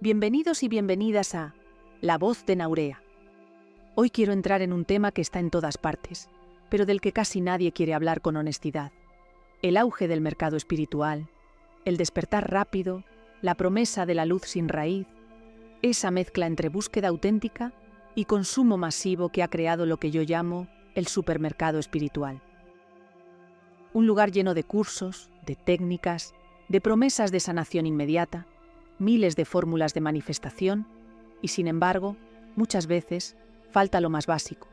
Bienvenidos y bienvenidas a La Voz de Naurea. Hoy quiero entrar en un tema que está en todas partes, pero del que casi nadie quiere hablar con honestidad. El auge del mercado espiritual, el despertar rápido, la promesa de la luz sin raíz, esa mezcla entre búsqueda auténtica y consumo masivo que ha creado lo que yo llamo el supermercado espiritual. Un lugar lleno de cursos, de técnicas, de promesas de sanación inmediata, miles de fórmulas de manifestación y, sin embargo, muchas veces falta lo más básico,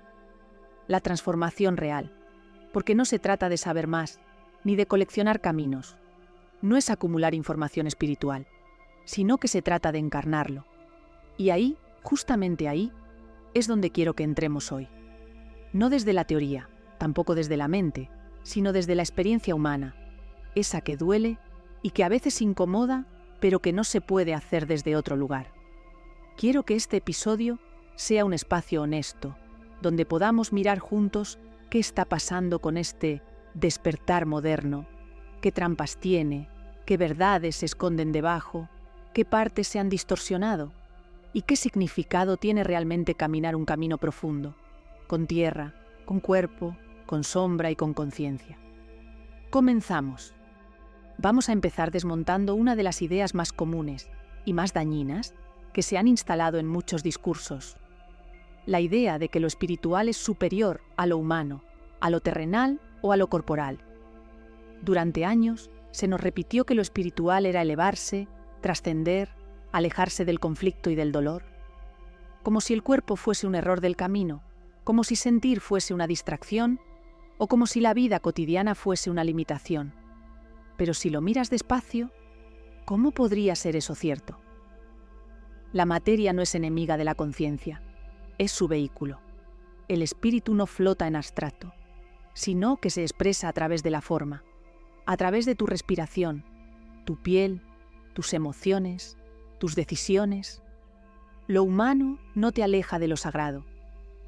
la transformación real, porque no se trata de saber más, ni de coleccionar caminos. No es acumular información espiritual, sino que se trata de encarnarlo. Y ahí, justamente ahí, es donde quiero que entremos hoy. No desde la teoría, tampoco desde la mente, sino desde la experiencia humana, esa que duele y que a veces incomoda, pero que no se puede hacer desde otro lugar. Quiero que este episodio sea un espacio honesto, donde podamos mirar juntos qué está pasando con este despertar moderno, qué trampas tiene, qué verdades se esconden debajo, qué partes se han distorsionado y qué significado tiene realmente caminar un camino profundo, con tierra, con cuerpo, con sombra y con conciencia. Comenzamos. Vamos a empezar desmontando una de las ideas más comunes y más dañinas que se han instalado en muchos discursos. La idea de que lo espiritual es superior a lo humano, a lo terrenal o a lo corporal. Durante años se nos repitió que lo espiritual era elevarse, trascender, alejarse del conflicto y del dolor. Como si el cuerpo fuese un error del camino, como si sentir fuese una distracción o como si la vida cotidiana fuese una limitación. Pero si lo miras despacio, ¿cómo podría ser eso cierto? La materia no es enemiga de la conciencia, es su vehículo. El espíritu no flota en abstracto, sino que se expresa a través de la forma, a través de tu respiración, tu piel, tus emociones, tus decisiones. Lo humano no te aleja de lo sagrado,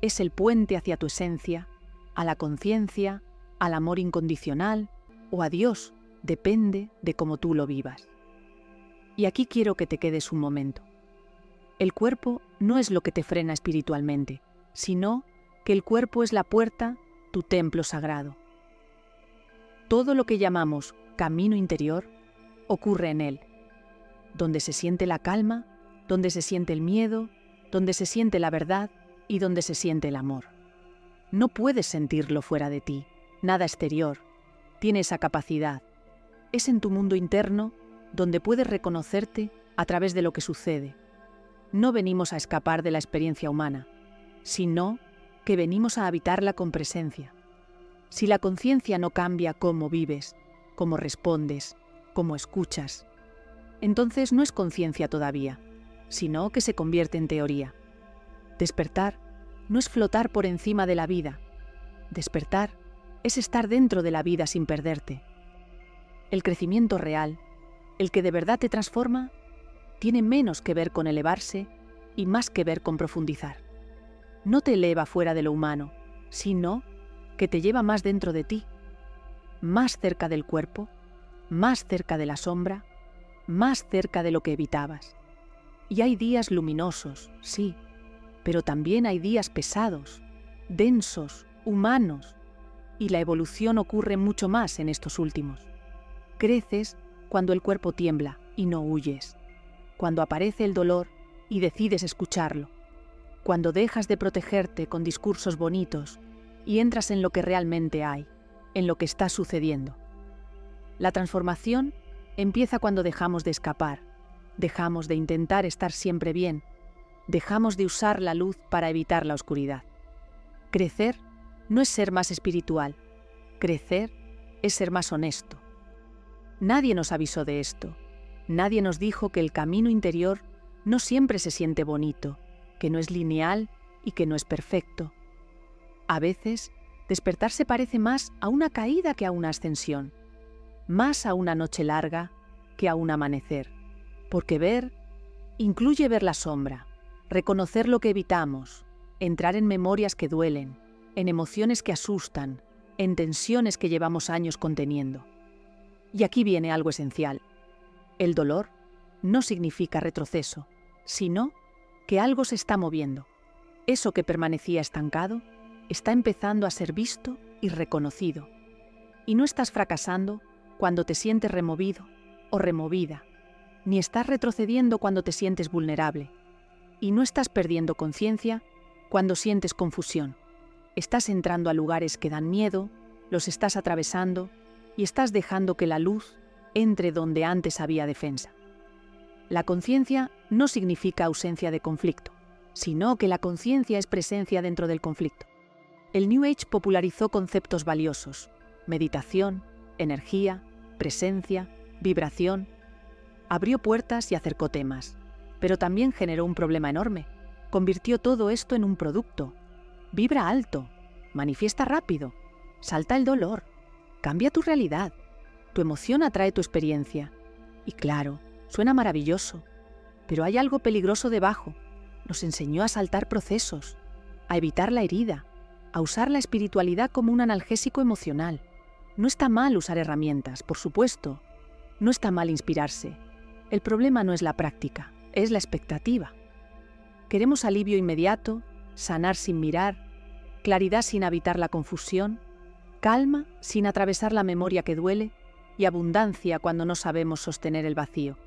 es el puente hacia tu esencia, a la conciencia, al amor incondicional o a Dios. Depende de cómo tú lo vivas. Y aquí quiero que te quedes un momento. El cuerpo no es lo que te frena espiritualmente, sino que el cuerpo es la puerta, tu templo sagrado. Todo lo que llamamos camino interior ocurre en él, donde se siente la calma, donde se siente el miedo, donde se siente la verdad y donde se siente el amor. No puedes sentirlo fuera de ti, nada exterior, tiene esa capacidad. Es en tu mundo interno donde puedes reconocerte a través de lo que sucede. No venimos a escapar de la experiencia humana, sino que venimos a habitarla con presencia. Si la conciencia no cambia cómo vives, cómo respondes, cómo escuchas, entonces no es conciencia todavía, sino que se convierte en teoría. Despertar no es flotar por encima de la vida. Despertar es estar dentro de la vida sin perderte. El crecimiento real, el que de verdad te transforma, tiene menos que ver con elevarse y más que ver con profundizar. No te eleva fuera de lo humano, sino que te lleva más dentro de ti, más cerca del cuerpo, más cerca de la sombra, más cerca de lo que evitabas. Y hay días luminosos, sí, pero también hay días pesados, densos, humanos, y la evolución ocurre mucho más en estos últimos. Creces cuando el cuerpo tiembla y no huyes, cuando aparece el dolor y decides escucharlo, cuando dejas de protegerte con discursos bonitos y entras en lo que realmente hay, en lo que está sucediendo. La transformación empieza cuando dejamos de escapar, dejamos de intentar estar siempre bien, dejamos de usar la luz para evitar la oscuridad. Crecer no es ser más espiritual, crecer es ser más honesto. Nadie nos avisó de esto. Nadie nos dijo que el camino interior no siempre se siente bonito, que no es lineal y que no es perfecto. A veces, despertar se parece más a una caída que a una ascensión, más a una noche larga que a un amanecer, porque ver incluye ver la sombra, reconocer lo que evitamos, entrar en memorias que duelen, en emociones que asustan, en tensiones que llevamos años conteniendo. Y aquí viene algo esencial. El dolor no significa retroceso, sino que algo se está moviendo. Eso que permanecía estancado está empezando a ser visto y reconocido. Y no estás fracasando cuando te sientes removido o removida, ni estás retrocediendo cuando te sientes vulnerable, y no estás perdiendo conciencia cuando sientes confusión. Estás entrando a lugares que dan miedo, los estás atravesando y estás dejando que la luz entre donde antes había defensa. La conciencia no significa ausencia de conflicto, sino que la conciencia es presencia dentro del conflicto. El New Age popularizó conceptos valiosos: meditación, energía, presencia, vibración. Abrió puertas y acercó temas, pero también generó un problema enorme. Convirtió todo esto en un producto. Vibra alto, manifiesta rápido, salta el dolor, cambia tu realidad, tu emoción atrae tu experiencia. Y claro, suena maravilloso, pero hay algo peligroso debajo. Nos enseñó a saltar procesos, a evitar la herida, a usar la espiritualidad como un analgésico emocional. No está mal usar herramientas, por supuesto. No está mal inspirarse. El problema no es la práctica, es la expectativa. Queremos alivio inmediato, sanar sin mirar, claridad sin habitar la confusión, calma sin atravesar la memoria que duele y abundancia cuando no sabemos sostener el vacío.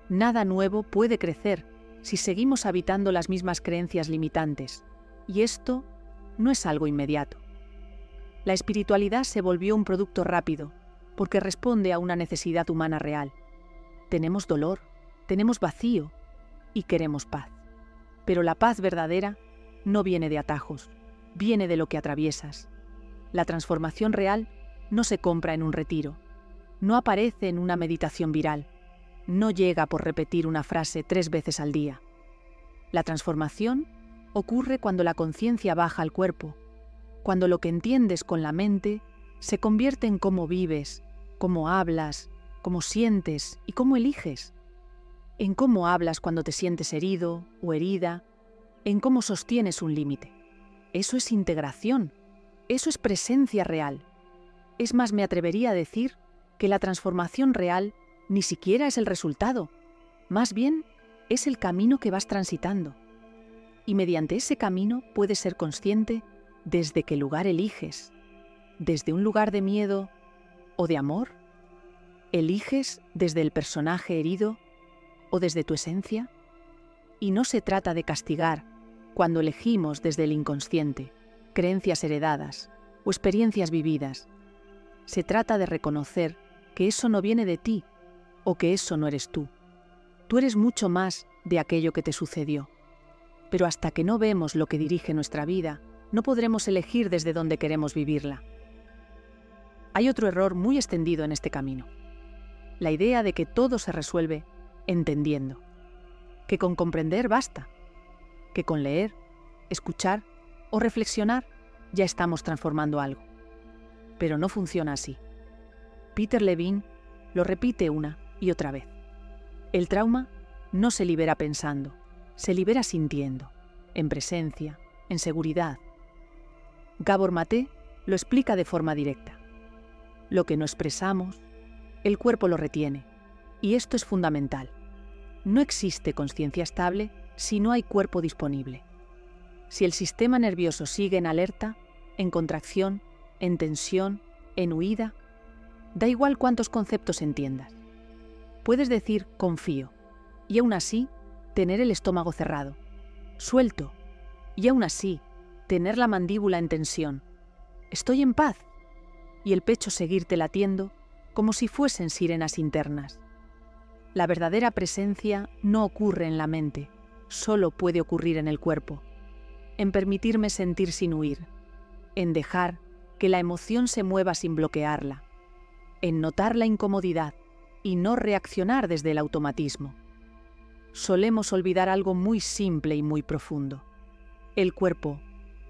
Nada nuevo puede crecer si seguimos habitando las mismas creencias limitantes, y esto no es algo inmediato. La espiritualidad se volvió un producto rápido porque responde a una necesidad humana real. Tenemos dolor, tenemos vacío y queremos paz. Pero la paz verdadera no viene de atajos, viene de lo que atraviesas. La transformación real no se compra en un retiro, no aparece en una meditación viral, no llega por repetir una frase 3 veces al día. La transformación ocurre cuando la conciencia baja al cuerpo, cuando lo que entiendes con la mente se convierte en cómo vives, cómo hablas, cómo sientes y cómo eliges. En cómo hablas cuando te sientes herido o herida, en cómo sostienes un límite. Eso es integración, eso es presencia real. Es más, me atrevería a decir que la transformación real ni siquiera es el resultado, más bien es el camino que vas transitando. Y mediante ese camino puedes ser consciente desde qué lugar eliges, desde un lugar de miedo o de amor. ¿Eliges desde el personaje herido o desde tu esencia? Y no se trata de castigar cuando elegimos desde el inconsciente, creencias heredadas o experiencias vividas. Se trata de reconocer que eso no viene de ti o que eso no eres tú. Tú eres mucho más de aquello que te sucedió. Pero hasta que no vemos lo que dirige nuestra vida, no podremos elegir desde dónde queremos vivirla. Hay otro error muy extendido en este camino: la idea de que todo se resuelve entendiendo, que con comprender basta, que con leer, escuchar o reflexionar ya estamos transformando algo. Pero no funciona así. Peter Levine lo repite una y otra vez. El trauma no se libera pensando, se libera sintiendo, en presencia, en seguridad. Gabor Maté lo explica de forma directa. Lo que no expresamos, el cuerpo lo retiene, y esto es fundamental. No existe conciencia estable si no hay cuerpo disponible. Si el sistema nervioso sigue en alerta, en contracción, en tensión, en huida, da igual cuántos conceptos entiendas. Puedes decir confío, y aún así tener el estómago cerrado, suelto, y aún así tener la mandíbula en tensión. Estoy en paz, y el pecho seguirte latiendo como si fuesen sirenas internas. La verdadera presencia no ocurre en la mente, solo puede ocurrir en el cuerpo, en permitirme sentir sin huir, en dejar que la emoción se mueva sin bloquearla, en notar la incomodidad y no reaccionar desde el automatismo. Solemos olvidar algo muy simple y muy profundo. El cuerpo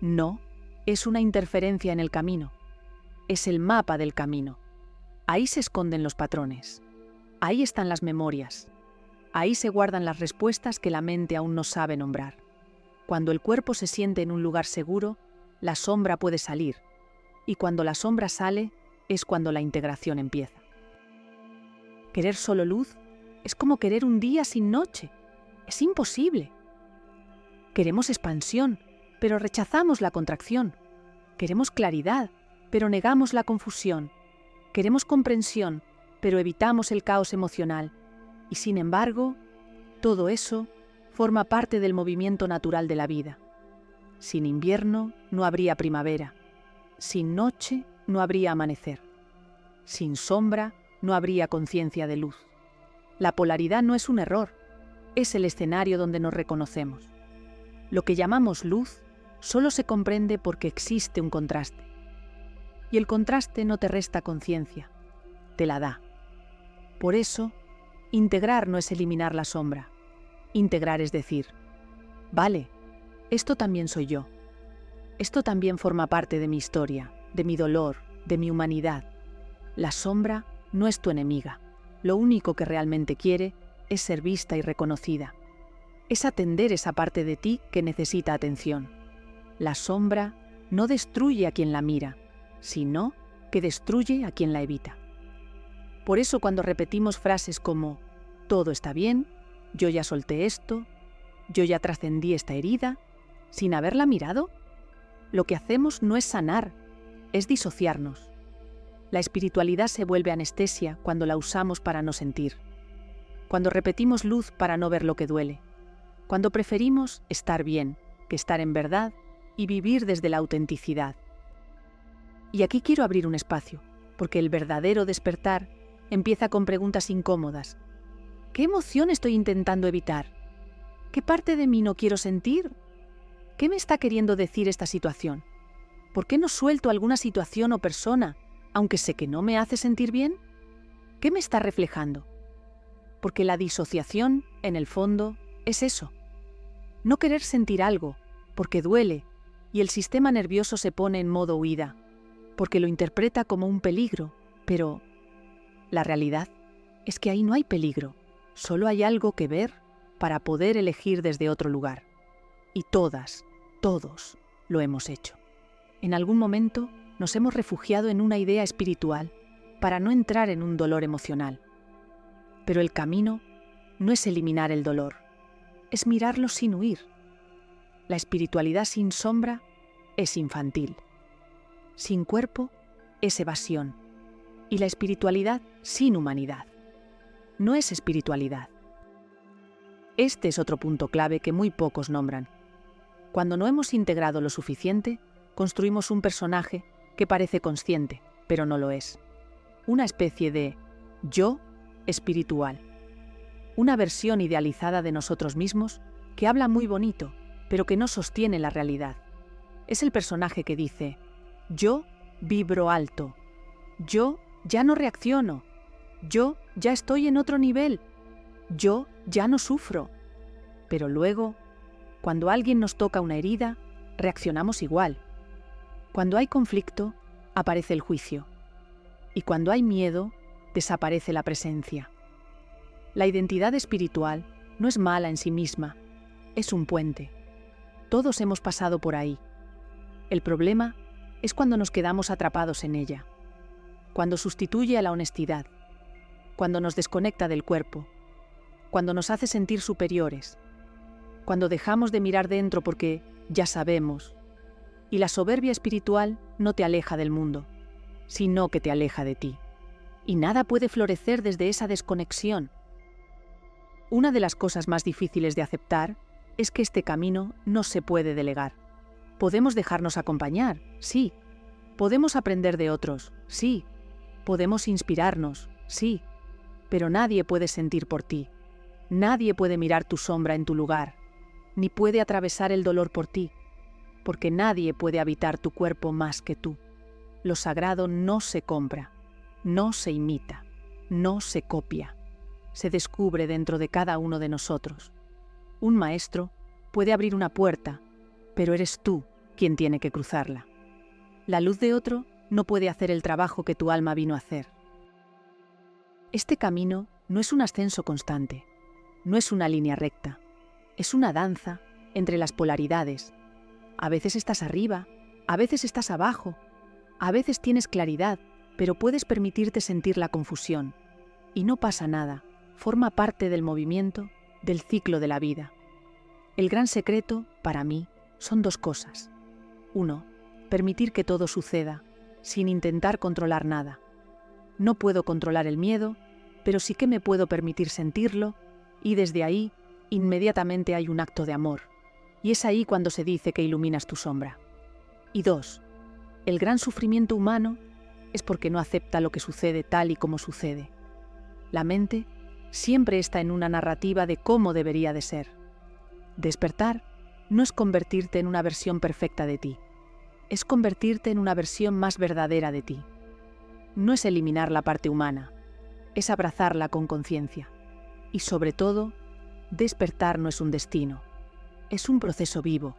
no es una interferencia en el camino, es el mapa del camino. Ahí se esconden los patrones, ahí están las memorias, ahí se guardan las respuestas que la mente aún no sabe nombrar. Cuando el cuerpo se siente en un lugar seguro, la sombra puede salir, y cuando la sombra sale es cuando la integración empieza. Querer solo luz es como querer un día sin noche. Es imposible. Queremos expansión, pero rechazamos la contracción. Queremos claridad, pero negamos la confusión. Queremos comprensión, pero evitamos el caos emocional. Y sin embargo, todo eso forma parte del movimiento natural de la vida. Sin invierno no habría primavera. Sin noche no habría amanecer. Sin sombra no habría conciencia de luz. La polaridad no es un error, es el escenario donde nos reconocemos. Lo que llamamos luz solo se comprende porque existe un contraste. Y el contraste no te resta conciencia, te la da. Por eso, integrar no es eliminar la sombra. Integrar es decir, vale, esto también soy yo. Esto también forma parte de mi historia, de mi dolor, de mi humanidad. La sombra no es tu enemiga. Lo único que realmente quiere es ser vista y reconocida. Es atender esa parte de ti que necesita atención. La sombra no destruye a quien la mira, sino que destruye a quien la evita. Por eso cuando repetimos frases como «todo está bien», «yo ya solté esto», «yo ya trascendí esta herida», sin haberla mirado, lo que hacemos no es sanar, es disociarnos. La espiritualidad se vuelve anestesia cuando la usamos para no sentir. Cuando repetimos luz para no ver lo que duele. Cuando preferimos estar bien que estar en verdad y vivir desde la autenticidad. Y aquí quiero abrir un espacio, porque el verdadero despertar empieza con preguntas incómodas. ¿Qué emoción estoy intentando evitar? ¿Qué parte de mí no quiero sentir? ¿Qué me está queriendo decir esta situación? ¿Por qué no suelto alguna situación o persona, aunque sé que no me hace sentir bien? ¿Qué me está reflejando? Porque la disociación, en el fondo, es eso. No querer sentir algo, porque duele, y el sistema nervioso se pone en modo huida, porque lo interpreta como un peligro, pero la realidad es que ahí no hay peligro, solo hay algo que ver para poder elegir desde otro lugar. Y todas, todos, lo hemos hecho. En algún momento nos hemos refugiado en una idea espiritual para no entrar en un dolor emocional. Pero el camino no es eliminar el dolor, es mirarlo sin huir. La espiritualidad sin sombra es infantil. Sin cuerpo es evasión. Y la espiritualidad sin humanidad no es espiritualidad. Este es otro punto clave que muy pocos nombran. Cuando no hemos integrado lo suficiente, construimos un personaje que parece consciente, pero no lo es. Una especie de yo espiritual. Una versión idealizada de nosotros mismos que habla muy bonito, pero que no sostiene la realidad. Es el personaje que dice, yo vibro alto, yo ya no reacciono, yo ya estoy en otro nivel, yo ya no sufro. Pero luego, cuando alguien nos toca una herida, reaccionamos igual. Cuando hay conflicto, aparece el juicio. Y cuando hay miedo, desaparece la presencia. La identidad espiritual no es mala en sí misma, es un puente. Todos hemos pasado por ahí. El problema es cuando nos quedamos atrapados en ella, cuando sustituye a la honestidad, cuando nos desconecta del cuerpo, cuando nos hace sentir superiores, cuando dejamos de mirar dentro porque ya sabemos. Y la soberbia espiritual no te aleja del mundo, sino que te aleja de ti. Y nada puede florecer desde esa desconexión. Una de las cosas más difíciles de aceptar es que este camino no se puede delegar. Podemos dejarnos acompañar, sí. Podemos aprender de otros, sí. Podemos inspirarnos, sí. Pero nadie puede sentir por ti. Nadie puede mirar tu sombra en tu lugar, ni puede atravesar el dolor por ti, porque nadie puede habitar tu cuerpo más que tú. Lo sagrado no se compra, no se imita, no se copia. Se descubre dentro de cada uno de nosotros. Un maestro puede abrir una puerta, pero eres tú quien tiene que cruzarla. La luz de otro no puede hacer el trabajo que tu alma vino a hacer. Este camino no es un ascenso constante, no es una línea recta, es una danza entre las polaridades. A veces estás arriba, a veces estás abajo, a veces tienes claridad, pero puedes permitirte sentir la confusión. Y no pasa nada, forma parte del movimiento del ciclo de la vida. El gran secreto, para mí, son dos cosas. 1. Permitir que todo suceda, sin intentar controlar nada. No puedo controlar el miedo, pero sí que me puedo permitir sentirlo, y desde ahí, inmediatamente hay un acto de amor. Y es ahí cuando se dice que iluminas tu sombra. Y 2. El gran sufrimiento humano es porque no acepta lo que sucede tal y como sucede. La mente siempre está en una narrativa de cómo debería de ser. Despertar no es convertirte en una versión perfecta de ti, es convertirte en una versión más verdadera de ti. No es eliminar la parte humana, es abrazarla con conciencia. Y sobre todo, despertar no es un destino, es un proceso vivo,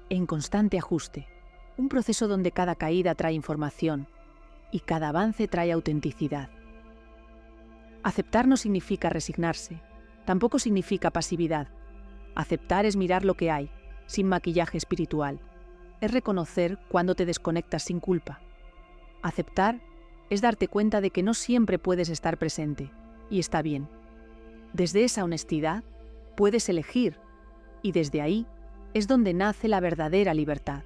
en constante ajuste, un proceso donde cada caída trae información y cada avance trae autenticidad. Aceptar no significa resignarse, tampoco significa pasividad. Aceptar es mirar lo que hay, sin maquillaje espiritual. Es reconocer cuando te desconectas sin culpa. Aceptar es darte cuenta de que no siempre puedes estar presente, y está bien. Desde esa honestidad puedes elegir, y desde ahí es donde nace la verdadera libertad.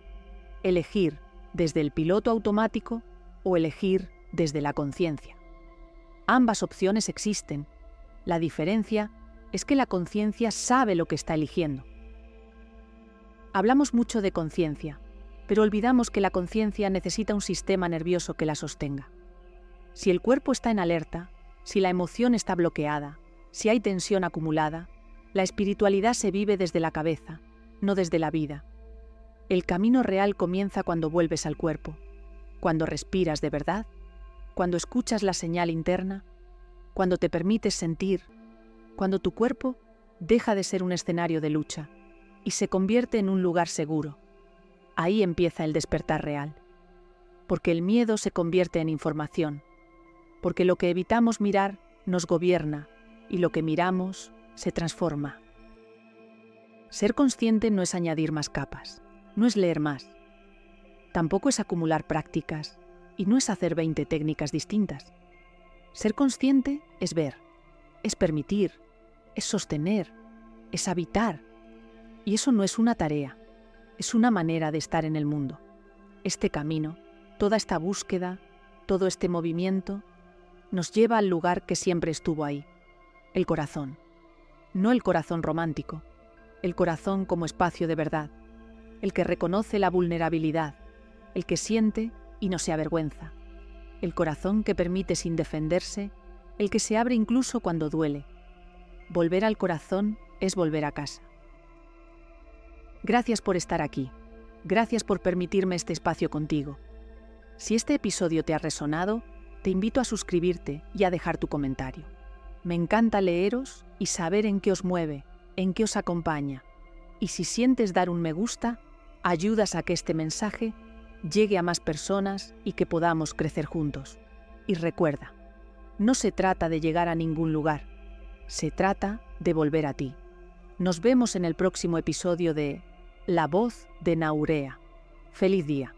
Elegir desde el piloto automático o elegir desde la conciencia. Ambas opciones existen. La diferencia es que la conciencia sabe lo que está eligiendo. Hablamos mucho de conciencia, pero olvidamos que la conciencia necesita un sistema nervioso que la sostenga. Si el cuerpo está en alerta, si la emoción está bloqueada, si hay tensión acumulada, la espiritualidad se vive desde la cabeza, no desde la vida. El camino real comienza cuando vuelves al cuerpo, cuando respiras de verdad, cuando escuchas la señal interna, cuando te permites sentir, cuando tu cuerpo deja de ser un escenario de lucha y se convierte en un lugar seguro. Ahí empieza el despertar real, porque el miedo se convierte en información, porque lo que evitamos mirar nos gobierna y lo que miramos se transforma. Ser consciente no es añadir más capas, no es leer más, tampoco es acumular prácticas y no es hacer 20 técnicas distintas. Ser consciente es ver, es permitir, es sostener, es habitar. Y eso no es una tarea, es una manera de estar en el mundo. Este camino, toda esta búsqueda, todo este movimiento, nos lleva al lugar que siempre estuvo ahí, el corazón. No el corazón romántico, el corazón como espacio de verdad, el que reconoce la vulnerabilidad, el que siente y no se avergüenza, el corazón que permite sin defenderse, el que se abre incluso cuando duele. Volver al corazón es volver a casa. Gracias por estar aquí. Gracias por permitirme este espacio contigo. Si este episodio te ha resonado, te invito a suscribirte y a dejar tu comentario. Me encanta leeros y saber en qué os mueve, en qué os acompaña. Y si sientes dar un me gusta, ayudas a que este mensaje llegue a más personas y que podamos crecer juntos. Y recuerda, no se trata de llegar a ningún lugar, se trata de volver a ti. Nos vemos en el próximo episodio de La Voz de Naurea. ¡Feliz día!